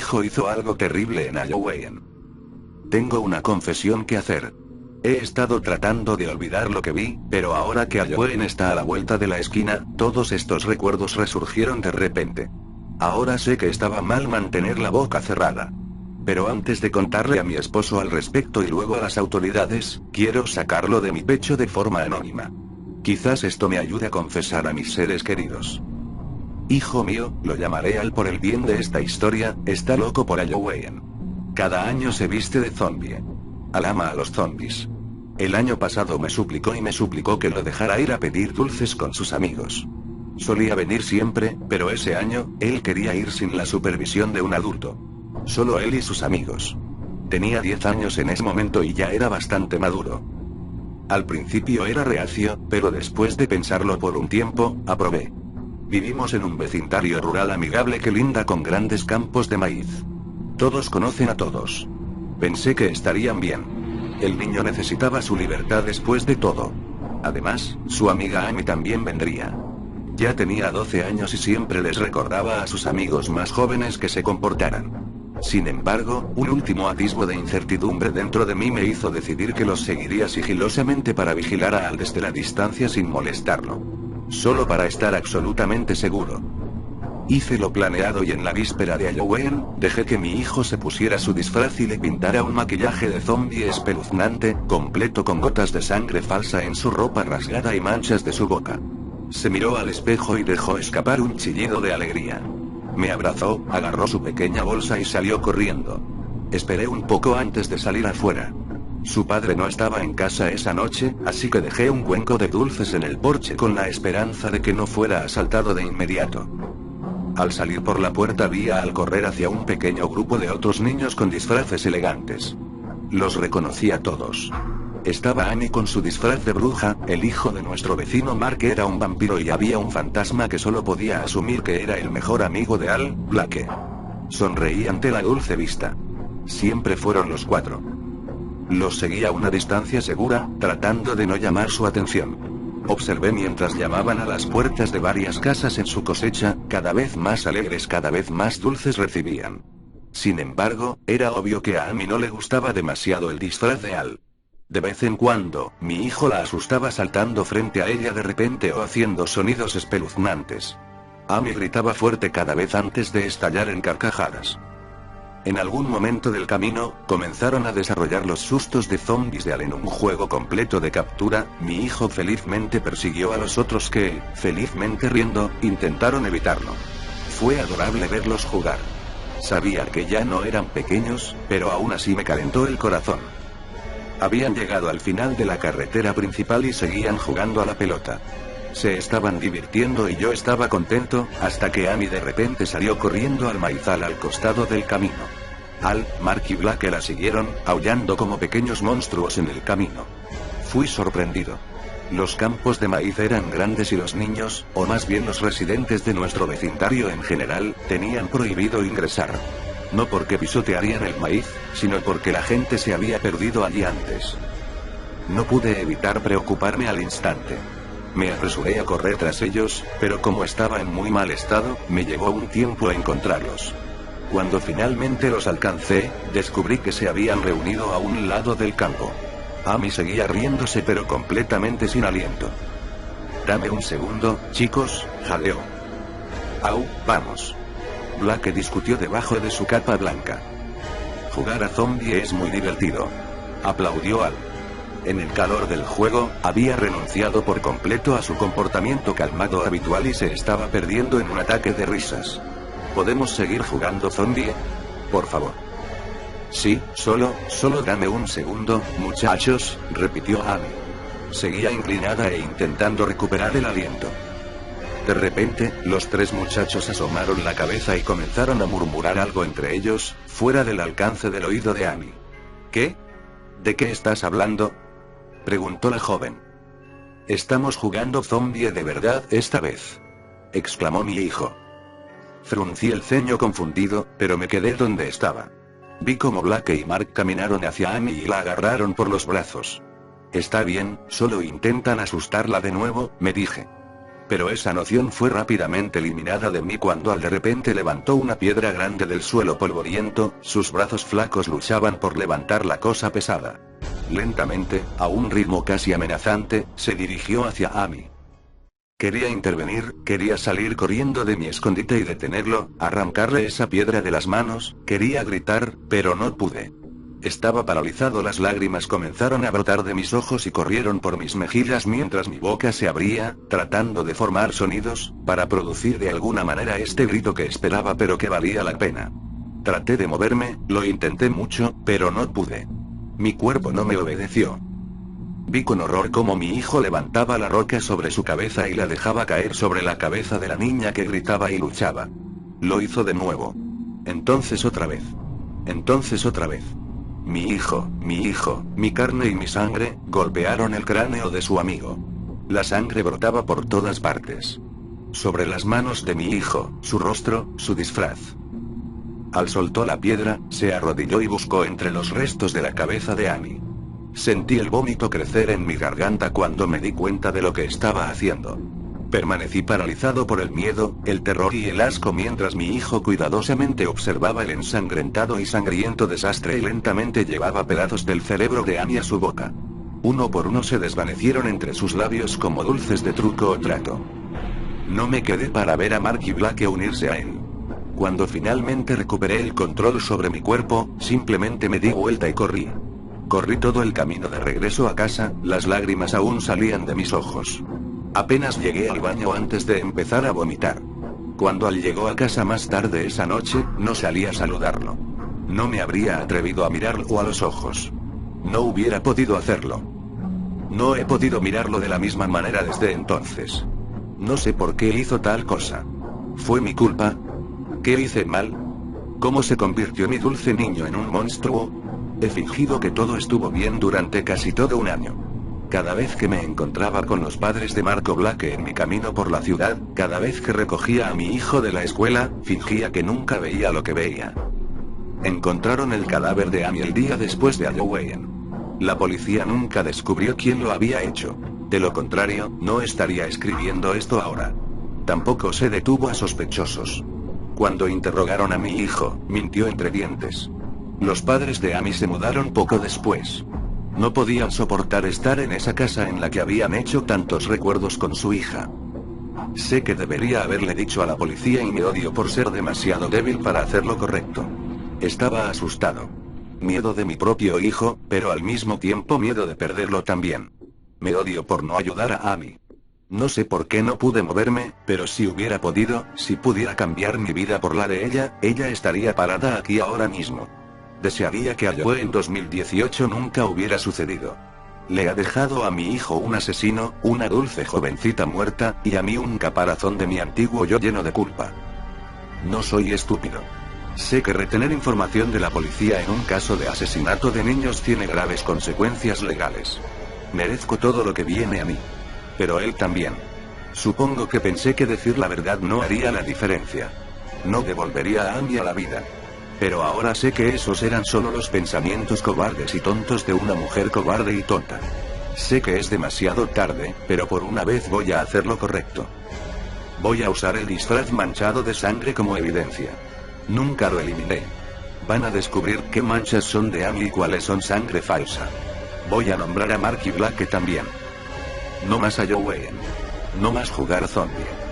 hijo hizo algo terrible en Halloween. Tengo una confesión que hacer. He estado tratando de olvidar lo que vi, pero ahora que Halloween está a la vuelta de la esquina, todos estos recuerdos resurgieron de repente. Ahora sé que estaba mal mantener la boca cerrada. Pero antes de contarle a mi esposo al respecto y luego a las autoridades, quiero sacarlo de mi pecho de forma anónima. Quizás esto me ayude a confesar a mis seres queridos. Hijo mío, lo llamaré Al por el bien de esta historia, está loco por Halloween. Cada año se viste de zombie. Al ama a los zombies. El año pasado me suplicó que lo dejara ir a pedir dulces con sus amigos. Solía venir siempre, pero ese año, él quería ir sin la supervisión de un adulto. Solo él y sus amigos. Tenía 10 años en ese momento y ya era bastante maduro. Al principio era reacio, pero después de pensarlo por un tiempo, aprobé. Vivimos en un vecindario rural amigable que linda con grandes campos de maíz. Todos conocen a todos. Pensé que estarían bien. El niño necesitaba su libertad después de todo. Además, su amiga Amy también vendría. Ya tenía 12 años y siempre les recordaba a sus amigos más jóvenes que se comportaran. Sin embargo, un último atisbo de incertidumbre dentro de mí me hizo decidir que los seguiría sigilosamente para vigilar a Al desde la distancia sin molestarlo. Solo para estar absolutamente seguro. Hice lo planeado y en la víspera de Halloween, dejé que mi hijo se pusiera su disfraz y le pintara un maquillaje de zombie espeluznante, completo con gotas de sangre falsa en su ropa rasgada y manchas de su boca. Se miró al espejo y dejó escapar un chillido de alegría. Me abrazó, agarró su pequeña bolsa y salió corriendo. Esperé un poco antes de salir afuera. Su padre no estaba en casa esa noche, así que dejé un cuenco de dulces en el porche con la esperanza de que no fuera asaltado de inmediato. Al salir por la puerta vi a Al correr hacia un pequeño grupo de otros niños con disfraces elegantes. Los reconocí a todos. Estaba Amy con su disfraz de bruja, el hijo de nuestro vecino Mark era un vampiro y había un fantasma que solo podía asumir que era el mejor amigo de Al, Blake. Sonreí ante la dulce vista. Siempre fueron los 4. Los seguí a una distancia segura, tratando de no llamar su atención. Observé mientras llamaban a las puertas de varias casas en su cosecha, cada vez más alegres, cada vez más dulces recibían. Sin embargo, era obvio que a Amy no le gustaba demasiado el disfraz de Al. De vez en cuando, mi hijo la asustaba saltando frente a ella de repente o haciendo sonidos espeluznantes. Amy gritaba fuerte cada vez antes de estallar en carcajadas. En algún momento del camino, comenzaron a desarrollar los sustos de zombies de Al en un juego completo de captura. Mi hijo felizmente persiguió a los otros que, felizmente riendo, intentaron evitarlo. Fue adorable verlos jugar. Sabía que ya no eran pequeños, pero aún así me calentó el corazón. Habían llegado al final de la carretera principal y seguían jugando a la pelota. Se estaban divirtiendo y yo estaba contento, hasta que Amy de repente salió corriendo al maizal al costado del camino. Al, Mark y Blake la siguieron, aullando como pequeños monstruos en el camino. Fui sorprendido. Los campos de maíz eran grandes y los niños, o más bien los residentes de nuestro vecindario en general, tenían prohibido ingresar. No porque pisotearían el maíz, sino porque la gente se había perdido allí antes. No pude evitar preocuparme al instante. Me apresuré a correr tras ellos, pero como estaba en muy mal estado, me llevó un tiempo a encontrarlos. Cuando finalmente los alcancé, descubrí que se habían reunido a un lado del campo. Amy seguía riéndose pero completamente sin aliento. «Dame un segundo, chicos», jadeó. «Au, vamos». Blake discutió debajo de su capa blanca. «Jugar a zombie es muy divertido», aplaudió Al. En el calor del juego, había renunciado por completo a su comportamiento calmado habitual y se estaba perdiendo en un ataque de risas. ¿Podemos seguir jugando zombie? Por favor. Sí, solo dame un segundo, muchachos, repitió Amy. Seguía inclinada e intentando recuperar el aliento. De repente, los 3 muchachos asomaron la cabeza y comenzaron a murmurar algo entre ellos, fuera del alcance del oído de Amy. ¿Qué? ¿De qué estás hablando?, preguntó la joven. «Estamos jugando zombie de verdad esta vez», exclamó mi hijo. Fruncí el ceño confundido, pero me quedé donde estaba. Vi cómo Blake y Mark caminaron hacia Amy y la agarraron por los brazos. «Está bien, solo intentan asustarla de nuevo», me dije. Pero esa noción fue rápidamente eliminada de mí cuando de repente levantó una piedra grande del suelo polvoriento, sus brazos flacos luchaban por levantar la cosa pesada. Lentamente, a un ritmo casi amenazante, se dirigió hacia Amy. Quería intervenir, quería salir corriendo de mi escondite y detenerlo, arrancarle esa piedra de las manos, quería gritar, pero no pude. Estaba paralizado, las lágrimas comenzaron a brotar de mis ojos y corrieron por mis mejillas mientras mi boca se abría, tratando de formar sonidos, para producir de alguna manera este grito que esperaba pero que valía la pena. Traté de moverme, lo intenté mucho, pero no pude. Mi cuerpo no me obedeció. Vi con horror cómo mi hijo levantaba la roca sobre su cabeza y la dejaba caer sobre la cabeza de la niña que gritaba y luchaba. Lo hizo de nuevo. Entonces otra vez. Entonces otra vez. Mi hijo, mi carne y mi sangre, golpearon el cráneo de su amigo. La sangre brotaba por todas partes. Sobre las manos de mi hijo, su rostro, su disfraz. Al soltó la piedra, se arrodilló y buscó entre los restos de la cabeza de Amy. Sentí el vómito crecer en mi garganta cuando me di cuenta de lo que estaba haciendo. Permanecí paralizado por el miedo, el terror y el asco mientras mi hijo cuidadosamente observaba el ensangrentado y sangriento desastre y lentamente llevaba pedazos del cerebro de Amy a su boca. Uno por uno se desvanecieron entre sus labios como dulces de truco o trato. No me quedé para ver a Marky Black unirse a él. Cuando finalmente recuperé el control sobre mi cuerpo, simplemente me di vuelta y corrí. Corrí todo el camino de regreso a casa, las lágrimas aún salían de mis ojos. Apenas llegué al baño antes de empezar a vomitar. Cuando Al llegó a casa más tarde esa noche, no salí a saludarlo. No me habría atrevido a mirarlo a los ojos. No hubiera podido hacerlo. No he podido mirarlo de la misma manera desde entonces. No sé por qué hizo tal cosa. ¿Fue mi culpa? ¿Qué hice mal? ¿Cómo se convirtió mi dulce niño en un monstruo? He fingido que todo estuvo bien durante casi todo un año. Cada vez que me encontraba con los padres de Marco Black en mi camino por la ciudad, cada vez que recogía a mi hijo de la escuela, fingía que nunca veía lo que veía. Encontraron el cadáver de Amy el día después de Halloween. La policía nunca descubrió quién lo había hecho. De lo contrario, no estaría escribiendo esto ahora. Tampoco se detuvo a sospechosos. Cuando interrogaron a mi hijo, mintió entre dientes. Los padres de Amy se mudaron poco después. No podían soportar estar en esa casa en la que habían hecho tantos recuerdos con su hija. Sé que debería haberle dicho a la policía y me odio por ser demasiado débil para hacer lo correcto. Estaba asustado. Miedo de mi propio hijo, pero al mismo tiempo miedo de perderlo también. Me odio por no ayudar a Amy. No sé por qué no pude moverme, pero si hubiera podido, si pudiera cambiar mi vida por la de ella, ella estaría parada aquí ahora mismo. Desearía que Halloween 2018 nunca hubiera sucedido. Le ha dejado a mi hijo un asesino, una dulce jovencita muerta, y a mí un caparazón de mi antiguo yo lleno de culpa. No soy estúpido. Sé que retener información de la policía en un caso de asesinato de niños tiene graves consecuencias legales. Merezco todo lo que viene a mí. Pero él también. Supongo que pensé que decir la verdad no haría la diferencia. No devolvería a Amy a la vida. Pero ahora sé que esos eran solo los pensamientos cobardes y tontos de una mujer cobarde y tonta. Sé que es demasiado tarde, pero por una vez voy a hacer lo correcto. Voy a usar el disfraz manchado de sangre como evidencia. Nunca lo eliminé. Van a descubrir qué manchas son de Amy y cuáles son sangre falsa. Voy a nombrar a Marky Black también. No más Halloween. No más jugar zombie.